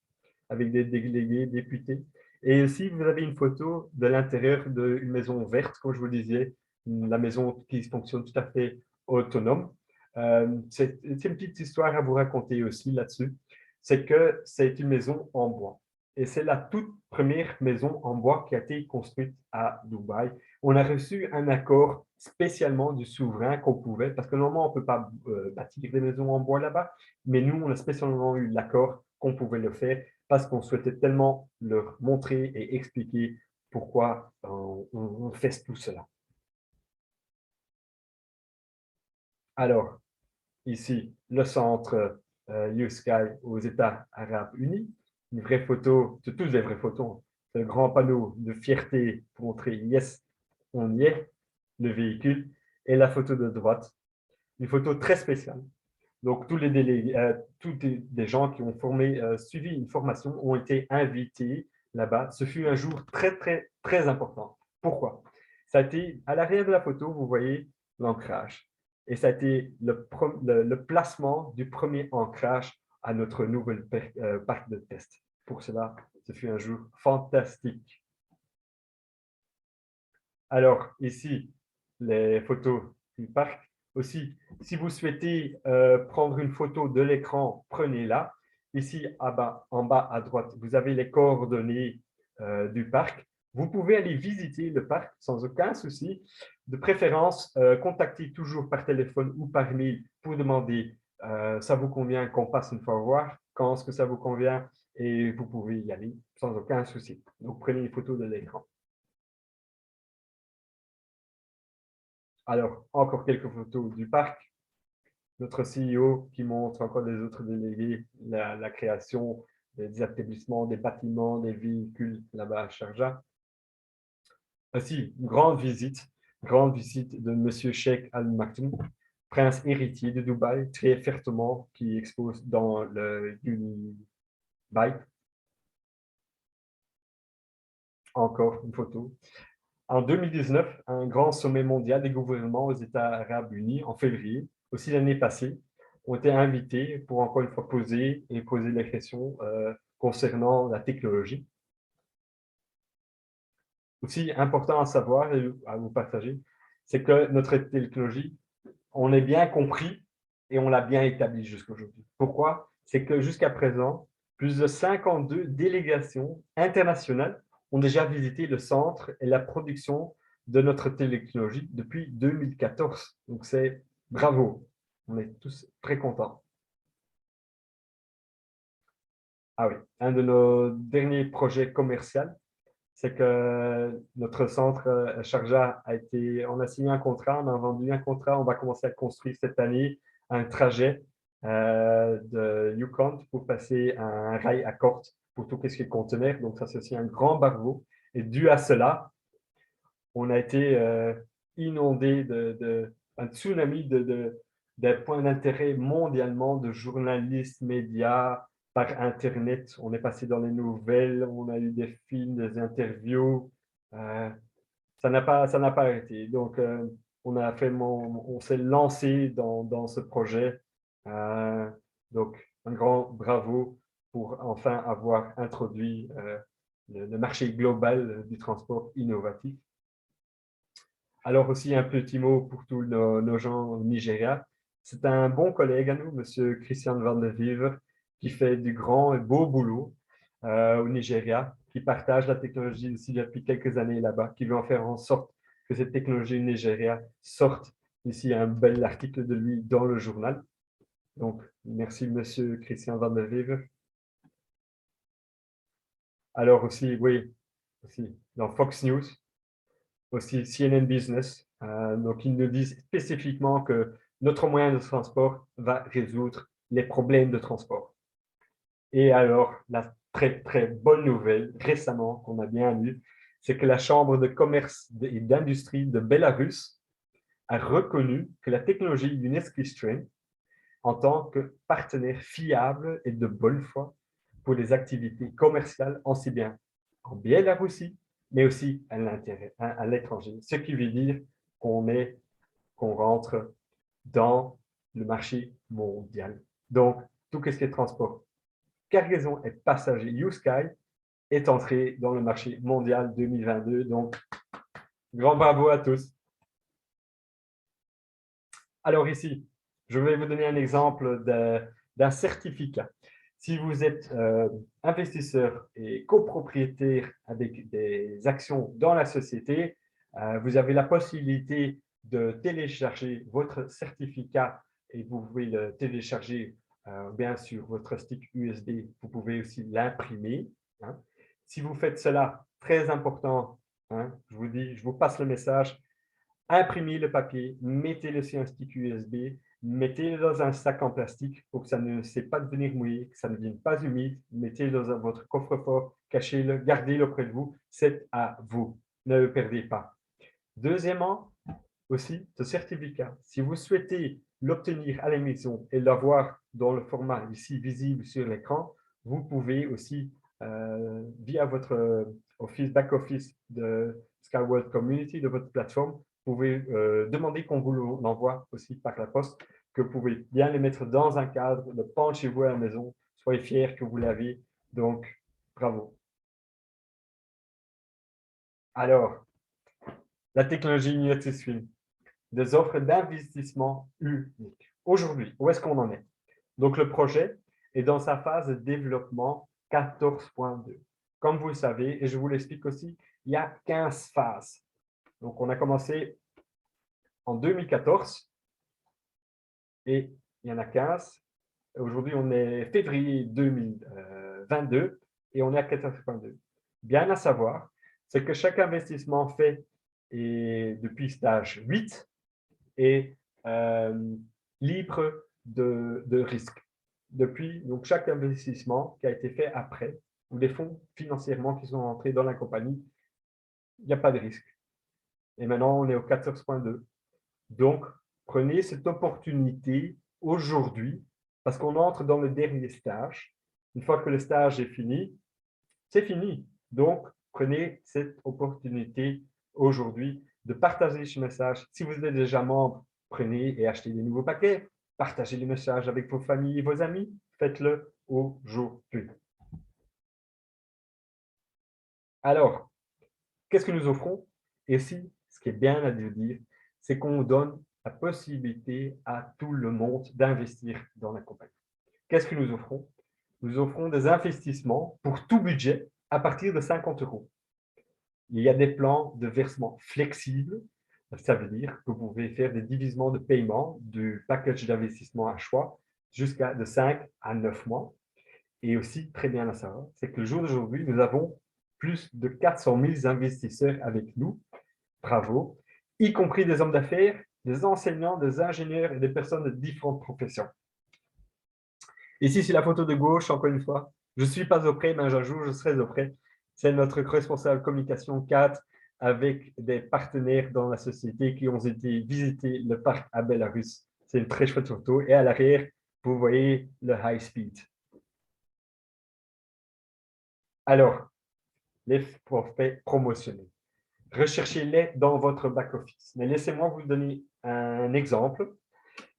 avec des délégués, députés. Et aussi, vous avez une photo de l'intérieur d'une maison verte, comme je vous le disais, la maison qui fonctionne tout à fait autonome. C'est une petite histoire à vous raconter aussi là-dessus. C'est que c'est une maison en bois. Et c'est la toute première maison en bois qui a été construite à Dubaï. On a reçu un accord spécialement du souverain qu'on pouvait, parce que normalement, on ne peut pas bâtir des maisons en bois là-bas, mais nous, on a spécialement eu l'accord qu'on pouvait le faire parce qu'on souhaitait tellement leur montrer et expliquer pourquoi on fait tout cela. Alors, ici, le centre YouSky aux États arabes unis. Une vraie photo, c'est tous des vraies photos. C'est le grand panneau de fierté pour montrer yes, on y est, le véhicule. Et la photo de droite, une photo très spéciale. Donc, tous les délégués, tous des gens qui ont suivi une formation ont été invités là-bas. Ce fut un jour très, très, très important. Pourquoi? Ça a été, à l'arrière de la photo, vous voyez l'ancrage. Et ça a été le placement du premier ancrage à notre nouvel parc de test. Pour cela, ce fut un jour fantastique. Alors, ici, les photos du parc. Aussi, si vous souhaitez prendre une photo de l'écran, prenez-la. Ici, en bas à droite, vous avez les coordonnées du parc. Vous pouvez aller visiter le parc sans aucun souci. De préférence, contactez toujours par téléphone ou par mail pour demander ça vous convient qu'on passe une fois voir, quand est-ce que ça vous convient, et vous pouvez y aller sans aucun souci. Donc, prenez une photo de l'écran. Alors, encore quelques photos du parc. Notre CEO qui montre encore les autres délégués la création des établissements, des bâtiments, des véhicules là-bas à Sharjah. Aussi, une grande visite de M. Sheikh Al Maktoum, prince héritier de Dubaï, très fièrement, qui expose dans le Dubai. Encore une photo. En 2019, un grand sommet mondial des gouvernements aux États arabes unis, en février, aussi l'année passée, ont été invités pour encore une fois poser les questions concernant la technologie. Aussi important à savoir et à vous partager, c'est que notre technologie, on est bien compris et on l'a bien établie jusqu'à aujourd'hui. Pourquoi? C'est que jusqu'à présent, plus de 52 délégations internationales ont déjà visité le centre et la production de notre technologie depuis 2014. Donc, c'est bravo. On est tous très contents. Ah oui, un de nos derniers projets commerciaux, c'est que notre centre Sharjah on a signé un contrat, on a vendu un contrat, on va commencer à construire cette année un trajet de Yukon pour passer un rail à corde pour tout ce qui est conteneur. Donc ça, c'est aussi un grand bravo. Et dû à cela, on a été inondé un tsunami des points d'intérêt mondialement de journalistes, médias, par Internet. On est passé dans les nouvelles, on a eu des films, des interviews. Euh, ça n'a pas arrêté. Donc, on s'est lancé dans ce projet. Euh, donc, un grand bravo pour enfin avoir introduit le marché global du transport innovatif. Alors aussi un petit mot pour tous nos gens au Nigeria. C'est un bon collègue à nous, M. Christian Van de Viver, qui fait du grand et beau boulot au Nigeria, qui partage la technologie aussi depuis quelques années là-bas, qui veut en faire en sorte que cette technologie au Nigeria sorte. Ici, un bel article de lui dans le journal. Donc, merci M. Christian Van de Viver. Alors aussi, oui, aussi dans Fox News, aussi CNN Business. Donc, ils nous disent spécifiquement que notre moyen de transport va résoudre les problèmes de transport. Et alors, la très, très bonne nouvelle récemment qu'on a bien lue, c'est que la Chambre de commerce et d'industrie de Bélarus a reconnu que la technologie du Train en tant que partenaire fiable et de bonne foi pour les activités commerciales, aussi bien en Biélorussie, mais aussi à l'étranger. Ce qui veut dire qu'on rentre dans le marché mondial. Donc, tout ce qui est transport, cargaison et passager YouSky est entré dans le marché mondial 2022. Donc, grand bravo à tous. Alors ici, je vais vous donner un exemple d'un certificat. Si vous êtes investisseur et copropriétaire avec des actions dans la société, vous avez la possibilité de télécharger votre certificat et vous pouvez le télécharger bien sur votre stick USB. Vous pouvez aussi l'imprimer. Hein. Si vous faites cela, très important, hein, je vous passe le message, Imprimez le papier, mettez-le sur un stick USB, mettez-le dans un sac en plastique pour que ça ne sait pas devenir mouillé, que ça ne devienne pas humide. Mettez-le dans votre coffre-fort, cachez-le, gardez-le près de vous. C'est à vous. Ne le perdez pas. Deuxièmement, aussi, ce certificat, si vous souhaitez l'obtenir à la maison et l'avoir dans le format ici visible sur l'écran, vous pouvez aussi, via votre back-office de SkyWorld Community, de votre plateforme, vous pouvez demander qu'on vous l'envoie aussi par la poste, que vous pouvez bien le mettre dans un cadre, le prendre chez vous à la maison, soyez fiers que vous l'avez. Donc, bravo. Alors, la technologie NetSwim, des offres d'investissement uniques. Aujourd'hui, où est-ce qu'on en est? Donc, le projet est dans sa phase de développement 14.2. Comme vous le savez, et je vous l'explique aussi, il y a 15 phases. Donc, on a commencé en 2014 et il y en a 15. Aujourd'hui, on est février 2022 et on est à 14.2. Bien à savoir, c'est que chaque investissement fait et depuis stage 8 est libre de risque. Depuis, donc chaque investissement qui a été fait après, ou des fonds financièrement qui sont entrés dans la compagnie, il n'y a pas de risque. Et maintenant, on est au 14.2. Donc, prenez cette opportunité aujourd'hui, parce qu'on entre dans le dernier stage. Une fois que le stage est fini, c'est fini. Donc, prenez cette opportunité aujourd'hui de partager ce message. Si vous êtes déjà membre, prenez et achetez des nouveaux paquets. Partagez les messages avec vos familles et vos amis. Faites-le aujourd'hui. Alors, qu'est-ce que nous offrons? Et si, ce qui est bien à dire, c'est qu'on donne la possibilité à tout le monde d'investir dans la compagnie. Qu'est-ce que nous offrons? Nous offrons des investissements pour tout budget à partir de 50 €. Il y a des plans de versement flexibles. Ça veut dire que vous pouvez faire des divisements de paiement du package d'investissement à choix jusqu'à de 5 à 9 mois. Et aussi, très bien à savoir, c'est que le jour d'aujourd'hui, nous avons plus de 400 000 investisseurs avec nous. Bravo, y compris des hommes d'affaires, des enseignants, des ingénieurs et des personnes de différentes professions. Ici, c'est la photo de gauche, encore une fois. Je ne suis pas auprès, mais un jour, je serai auprès. C'est notre responsable communication 4 avec des partenaires dans la société qui ont été visiter le parc à Belarus. C'est une très chouette photo. Et à l'arrière, vous voyez le high speed. Alors, les prospects promotionnels. Recherchez-les dans votre back-office. Mais laissez-moi vous donner un exemple.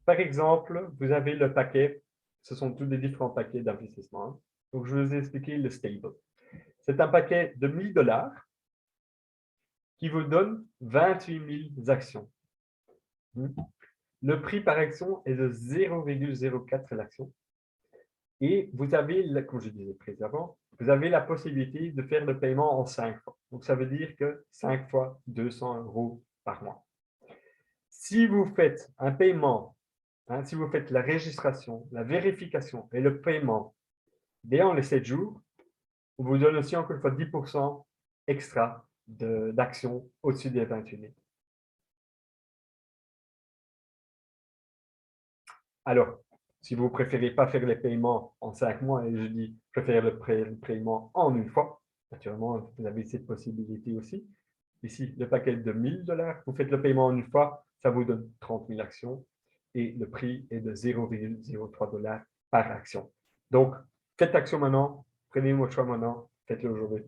Par exemple, vous avez le paquet, ce sont tous les différents paquets d'investissement. Donc, je vais vous expliquer le stable. C'est un paquet de 1 000 $ qui vous donne 28 000 actions. Le prix par action est de 0,04 l'action. Et vous avez, comme je disais précédemment, vous avez la possibilité de faire le paiement en 5 fois. Donc, ça veut dire que 5 fois 200 € par mois. Si vous faites un paiement, si vous faites la registration, la vérification et le paiement dès les 7 jours, on vous donne aussi encore une fois 10% extra d'actions au-dessus des 28 000. Alors, si vous ne préférez pas faire les paiements en 5 mois, et je dis préfère le paiement en une fois, naturellement, vous avez cette possibilité aussi. Ici, le paquet de 1 000 $, vous faites le paiement en une fois, ça vous donne 30 000 actions et le prix est de 0,03 $ par action. Donc, faites l'action maintenant, prenez votre choix maintenant, faites-le aujourd'hui.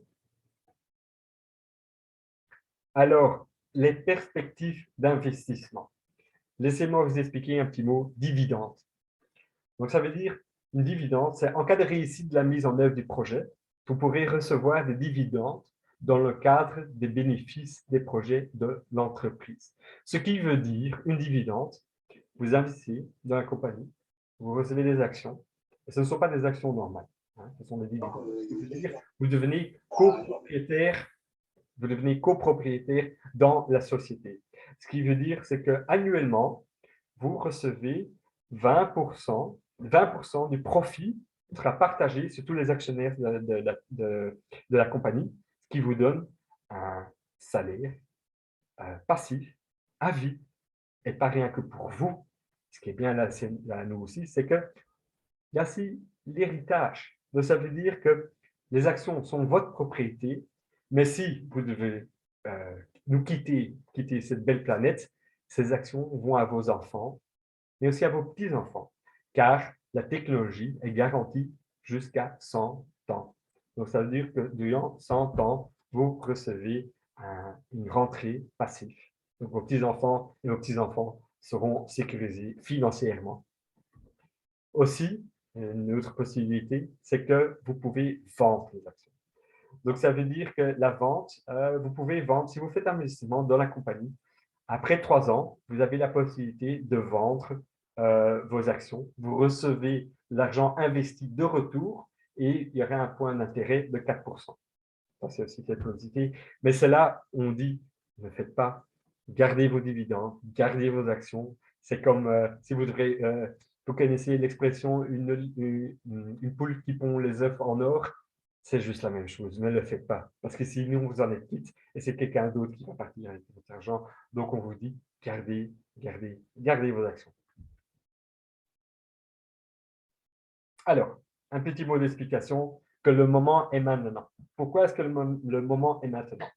Alors, les perspectives d'investissement. Laissez-moi vous expliquer un petit mot, dividende. Donc, ça veut dire, une dividende, c'est en cas de réussite de la mise en œuvre du projet, vous pourrez recevoir des dividendes dans le cadre des bénéfices des projets de l'entreprise. Ce qui veut dire, une dividende, vous investissez dans la compagnie, vous recevez des actions, et ce ne sont pas des actions normales, ce sont des dividendes. Ce qui veut dire, vous devenez copropriétaire dans la société. Ce qui veut dire, c'est qu'annuellement, vous recevez 20% du profit sera partagé sur tous les actionnaires de la compagnie, ce qui vous donne un salaire passif à vie, et pas rien que pour vous. Ce qui est bien là, là nous aussi, c'est qu'il y a aussi l'héritage. Donc, ça veut dire que les actions sont votre propriété, mais si vous devez nous quitter cette belle planète, ces actions vont à vos enfants, mais aussi à vos petits-enfants, car la technologie est garantie jusqu'à 100 ans. Donc, ça veut dire que durant 100 ans, vous recevez une rentrée passive. Donc, vos petits-enfants et vos petits-enfants seront sécurisés financièrement. Aussi, une autre possibilité, c'est que vous pouvez vendre les actions. Donc, ça veut dire que la vente, vous pouvez vendre, si vous faites un investissement dans la compagnie, après 3 ans, vous avez la possibilité de vendre vos actions. Vous recevez l'argent investi de retour et il y aurait un point d'intérêt de 4%. Ça, c'est aussi cette possibilité. Mais c'est là où on dit, ne faites pas, gardez vos dividendes, gardez vos actions. C'est comme si vous connaissez l'expression une poule qui pond les œufs en or, c'est juste la même chose. Ne le faites pas. Parce que sinon, vous en êtes quitte et c'est quelqu'un d'autre qui va partir avec votre argent. Donc, on vous dit, gardez vos actions. Alors, un petit mot d'explication que le moment est maintenant. Pourquoi est-ce que le moment est maintenant?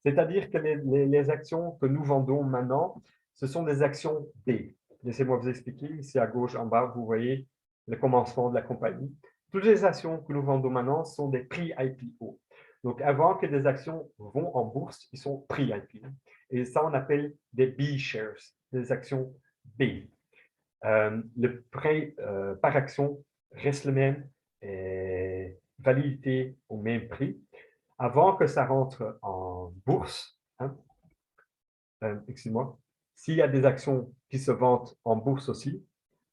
C'est-à-dire que les actions que nous vendons maintenant, ce sont des actions B. Laissez-moi vous expliquer. Ici à gauche, en bas, vous voyez le commencement de la compagnie. Toutes les actions que nous vendons maintenant sont des prix IPO. Donc, avant que des actions vont en bourse, ils sont prix IPO. Et ça, on appelle des B shares, des actions B. Le prix par action reste le même, et validité au même prix. Avant que ça rentre en bourse, hein, excuse-moi, s'il y a des actions qui se vendent en bourse aussi,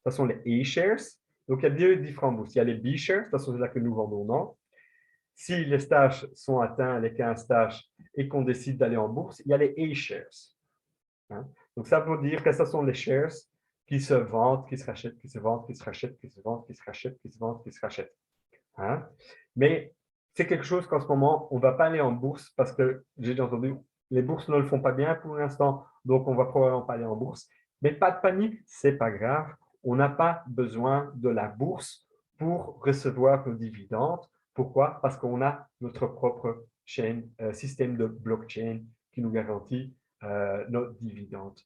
ce sont les A-shares. Donc, il y a deux différentes bourses. Il y a les B-shares, ce sont celles que nous vendons non. Si les stages sont atteints, les 15 stages, et qu'on décide d'aller en bourse, il y a les A-shares. Hein. Donc, ça veut dire que ce sont les shares qui se vendent, qui se rachètent, qui se vendent, qui se rachètent, qui se vendent, qui se rachètent, qui se vendent, qui se rachètent. Hein. Mais c'est quelque chose qu'en ce moment, on ne va pas aller en bourse parce que j'ai déjà entendu, les bourses ne le font pas bien pour l'instant, donc on ne va probablement pas aller en bourse. Mais pas de panique, ce n'est pas grave. On n'a pas besoin de la bourse pour recevoir nos dividendes. Pourquoi? Parce qu'on a notre propre système de blockchain qui nous garantit nos dividendes.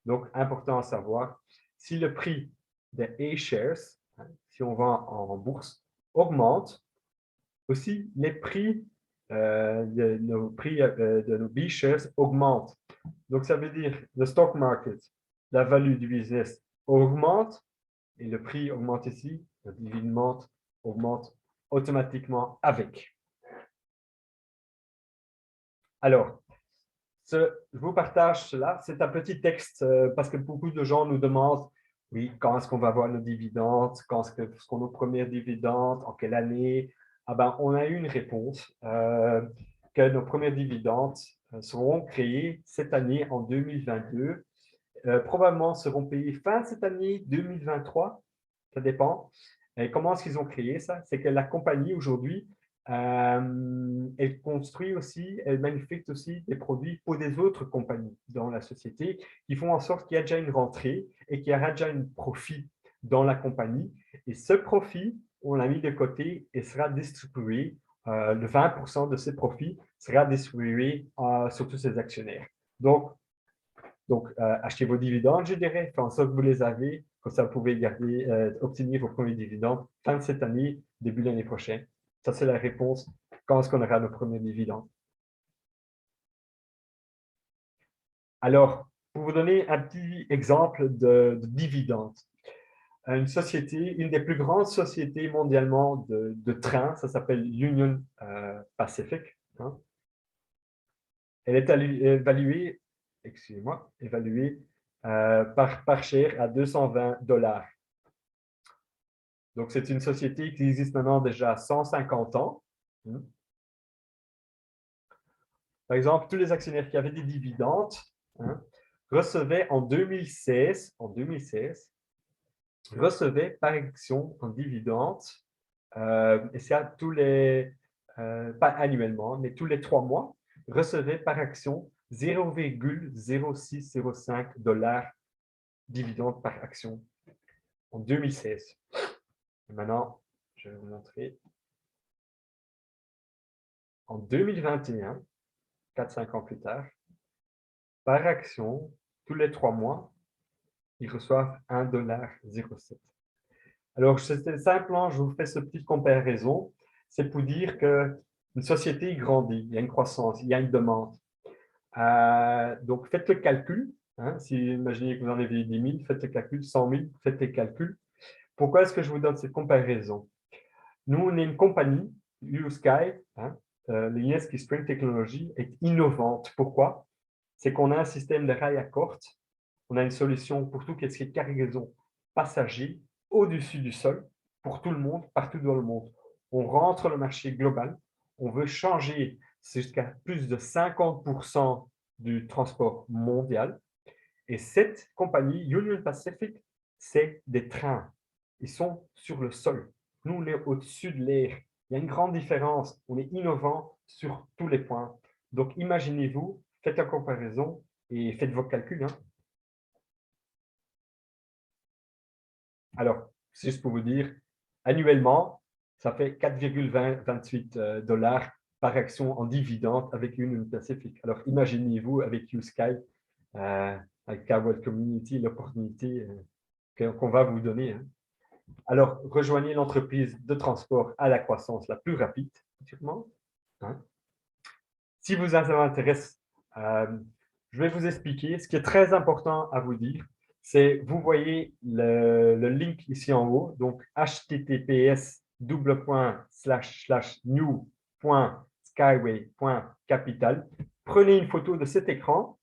Donc, important à savoir, si le prix des A-shares, hein, si on vend en bourse, augmente, aussi les prix de nos B-shares augmentent. Donc, ça veut dire le stock market, la valeur du business augmente et le prix augmente ici, le dividende augmente automatiquement avec. Alors, je vous partage cela. C'est un petit texte parce que beaucoup de gens nous demandent, oui, quand est-ce qu'on va avoir nos dividendes, quand est-ce qu'on a nos premières dividendes, en quelle année? Ah ben, on a eu une réponse que nos premières dividendes seront créées cette année en 2022. Probablement seront payées fin de cette année 2023. Ça dépend. Et comment est-ce qu'ils ont créé ça? C'est que la compagnie aujourd'hui, elle construit aussi, elle manufacture aussi des produits pour des autres compagnies dans la société qui font en sorte qu'il y a déjà une rentrée et qu'il y aura déjà un profit dans la compagnie. Et ce profit, on l'a mis de côté et sera distribué, le 20% de ces profits sera distribué sur tous ces actionnaires. Donc, achetez vos dividendes, je dirais, faites en sorte que vous les avez, comme ça vous pouvez garder, obtenir vos premiers dividendes fin de cette année, début de l'année prochaine. Ça, c'est la réponse. Quand est-ce qu'on aura nos premiers dividendes? Alors, pour vous donner un petit exemple de dividendes, une société, une des plus grandes sociétés mondialement de trains, ça s'appelle Union Pacific. Hein. Elle est évaluée, excusez-moi, évaluée par share à $220. Donc, c'est une société qui existe maintenant déjà 150 ans. Par exemple, tous les actionnaires qui avaient des dividendes recevaient en 2016, recevaient par action en dividendes, et c'est pas annuellement, mais tous les 3 mois, recevaient par action 0,0605 $ dividendes par action en 2016. Et maintenant, je vais vous montrer. En 2021, 4-5 ans plus tard, par action, tous les 3 mois, ils reçoivent 1,07 $. Alors, c'est simplement, je vous fais cette petite comparaison. C'est pour dire qu'une société grandit, il y a une croissance, il y a une demande. Donc, faites le calcul. Hein, si imaginez que vous en avez 10 000, faites le calcul, 100 000, faites les calculs. Pourquoi est-ce que je vous donne cette comparaison? Nous, on est une compagnie, USky, hein, l'INSKI Spring Technology est innovante. Pourquoi? C'est qu'on a un système de rail à corte, on a une solution pour tout ce qui est cargaison passager au-dessus du sol, pour tout le monde, partout dans le monde. On rentre le marché global, on veut changer jusqu'à plus de 50% du transport mondial. Et cette compagnie, Union Pacific, c'est des trains. Ils sont sur le sol. Nous, on est au-dessus de l'air. Il y a une grande différence. On est innovant sur tous les points. Donc, imaginez-vous, faites la comparaison et faites vos calculs. Hein. Alors, c'est juste pour vous dire, annuellement, ça fait 4,28 $ par action en dividende avec Union Pacific. Alors, imaginez-vous avec USky, avec Cowboy Community, l'opportunité qu'on va vous donner. Hein. Alors, rejoignez l'entreprise de transport à la croissance la plus rapide, sûrement. Hein. Si vous intéresse, je vais vous expliquer. Ce qui est très important à vous dire, c'est, vous voyez le link ici en haut, donc https://new.skyway.capital. Prenez une photo de cet écran.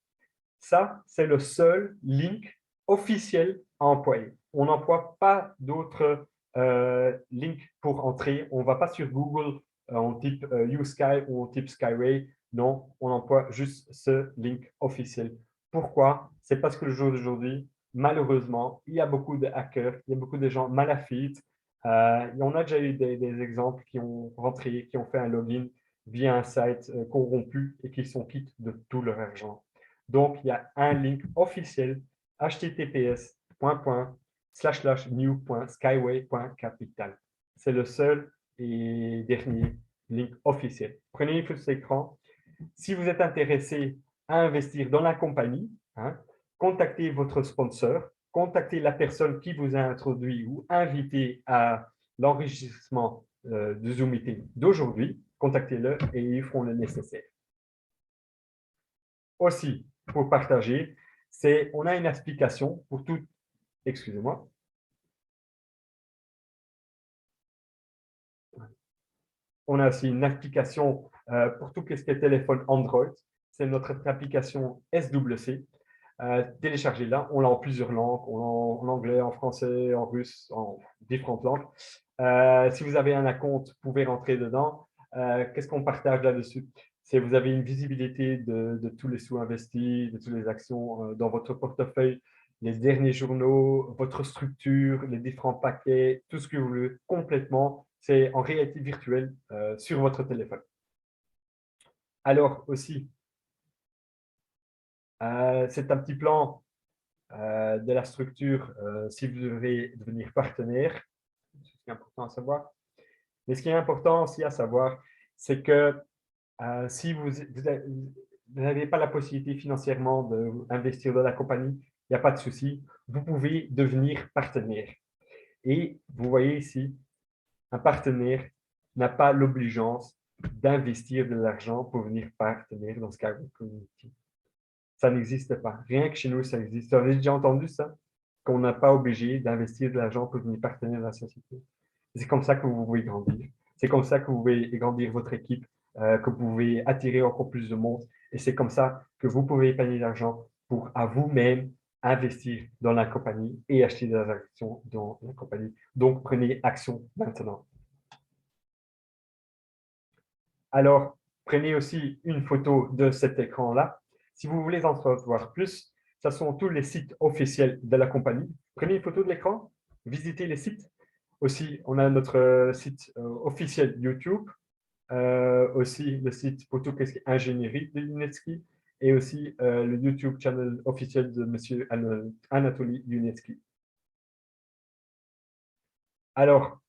Ça, c'est le seul link officiel à employer. On n'emploie pas d'autres links pour entrer. On ne va pas sur Google, on type USky ou on type Skyway. Non, on emploie juste ce link officiel. Pourquoi? C'est parce que le jour d'aujourd'hui, malheureusement, il y a beaucoup de hackers, il y a beaucoup de gens malafites. On a déjà eu des exemples qui ont rentré, qui ont fait un login via un site corrompu et qui sont quittes de tout leur argent. Donc, il y a un link officiel https://new.skyway.capital. C'est le seul et dernier link officiel. Prenez une photo de cet écran. Si vous êtes intéressé à investir dans la compagnie, hein, contactez votre sponsor, contactez la personne qui vous a introduit ou invité à l'enregistrement du Zoom Meeting d'aujourd'hui. Contactez-le et ils feront le nécessaire. Aussi, pour partager, c'est on a une application pour tout. Excusez-moi. On a aussi une application pour tout ce qui est téléphone Android. C'est notre application SWC. Téléchargez-la. On l'a en plusieurs langues. On l'a en anglais, en français, en russe, en différentes langues. Si vous avez un compte, vous pouvez rentrer dedans. Qu'est-ce qu'on partage là-dessus? C'est vous avez une visibilité de tous les sous investis, de toutes les actions dans votre portefeuille, les derniers journaux, votre structure, les différents paquets, tout ce que vous voulez complètement. C'est en réalité virtuelle sur votre téléphone. Alors aussi, c'est un petit plan de la structure si vous devez devenir partenaire. C'est important à savoir. Mais ce qui est important aussi à savoir, c'est que si vous n'avez pas la possibilité financièrement d'investir dans la compagnie, il n'y a pas de souci. Vous pouvez devenir partenaire. Et vous voyez ici, un partenaire n'a pas l'obligeance d'investir de l'argent pour venir partenaire dans Skyway Community. Ça n'existe pas. Rien que chez nous, ça existe. Vous avez déjà entendu ça? Qu'on n'a pas obligé d'investir de l'argent pour devenir partenaire de la société. C'est comme ça que vous pouvez grandir. C'est comme ça que vous pouvez grandir votre équipe, que vous pouvez attirer encore plus de monde. Et c'est comme ça que vous pouvez épargner l'argent pour à vous-même investir dans la compagnie et acheter des actions dans la compagnie. Donc, prenez action maintenant. Alors, prenez aussi une photo de cet écran-là. Si vous voulez en savoir plus, ce sont tous les sites officiels de la compagnie. Prenez une photo de l'écran, visitez les sites. Aussi, on a notre site officiel YouTube, aussi le site pour tout ce qui est ingénierie de l'INSKI. et aussi le YouTube channel officiel de Monsieur Anatoly Yunetsky. Alors,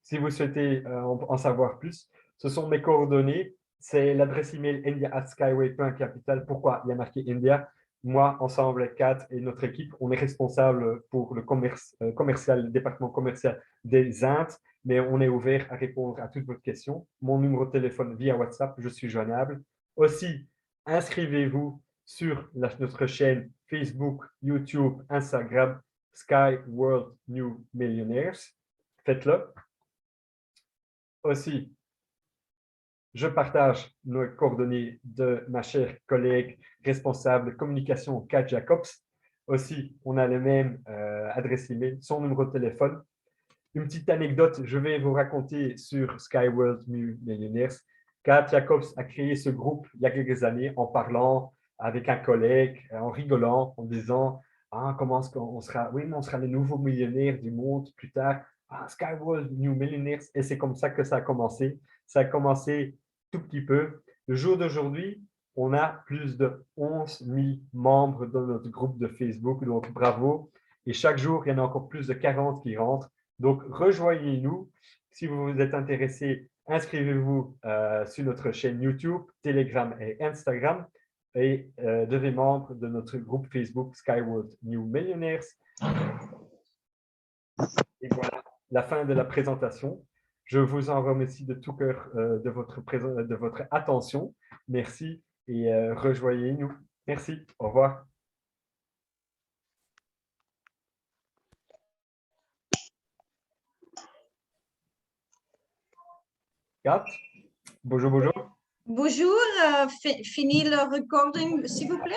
si vous souhaitez en savoir plus, ce sont mes coordonnées. C'est l'adresse email india@skyway.capital. Pourquoi il y a marqué India? Moi, ensemble, Kat et notre équipe, on est responsable pour le commerce commercial, le département commercial des Indes, mais on est ouvert à répondre à toutes vos questions. Mon numéro de téléphone via WhatsApp, je suis joignable. Aussi, inscrivez-vous sur notre chaîne Facebook, YouTube, Instagram, Sky World New Millionaires. Faites-le. Aussi, je partage nos coordonnées de ma chère collègue responsable communication, Kat Jacobs. Aussi, on a le même adresse email, son numéro de téléphone. Une petite anecdote, je vais vous raconter sur Sky World New Millionaires. Kat Jacobs a créé ce groupe il y a quelques années en parlant avec un collègue, en rigolant, en disant ah, comment on sera, oui, mais on sera les nouveaux millionnaires du monde plus tard. Ah, Sky World New Millionaires. Et c'est comme ça que ça a commencé. Ça a commencé tout petit peu. Le jour d'aujourd'hui, on a plus de 11 000 membres dans notre groupe de Facebook. Donc, bravo. Et chaque jour, il y en a encore plus de 40 qui rentrent. Donc, rejoignez-nous. Si vous vous êtes intéressé, inscrivez-vous sur notre chaîne YouTube, Telegram et Instagram et devenez membre de notre groupe Facebook Skyworld New Millionaires. Et voilà, la fin de la présentation. Je vous en remercie de tout cœur de votre attention. Merci et rejoignez-nous. Merci. Au revoir. Kat, bonjour, bonjour. Bonjour, fini le recording, s'il vous plaît.